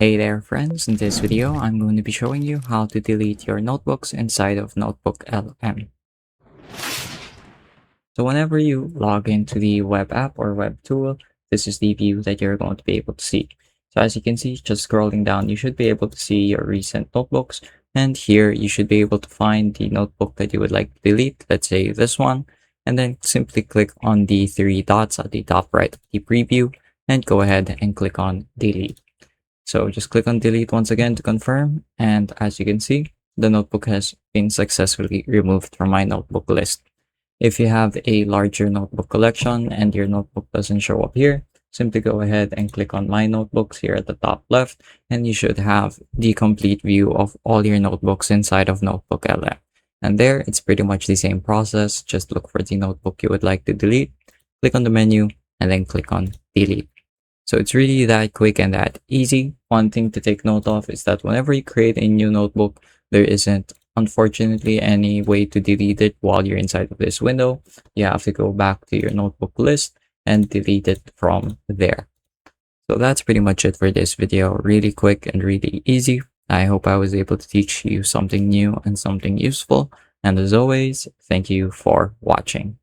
Hey there friends, in this video I'm going to be showing you how to delete your notebooks inside of NotebookLM. So whenever you log into the web app or web tool, this is the view that you're going to be able to see. So as you can see, just scrolling down, you should be able to see your recent notebooks. And here you should be able to find the notebook that you would like to delete, let's say this one, and then simply click on the three dots at the top right of the preview and go ahead and click on delete. So just click on delete once again to confirm, and as you can see, the notebook has been successfully removed from my notebook list. If you have a larger notebook collection and your notebook doesn't show up here, simply go ahead and click on My Notebooks here at the top left, and you should have the complete view of all your notebooks inside of NotebookLM. And there, it's pretty much the same process. Just look for the notebook you would like to delete, click on the menu, and then click on Delete. So it's really that quick and that easy. One thing to take note of is that whenever you create a new notebook, there isn't unfortunately any way to delete it while you're inside of this window. You have to go back to your notebook list and delete it from there. So that's pretty much it for this video. Really quick and really easy. I hope I was able to teach you something new and something useful. And as always, thank you for watching.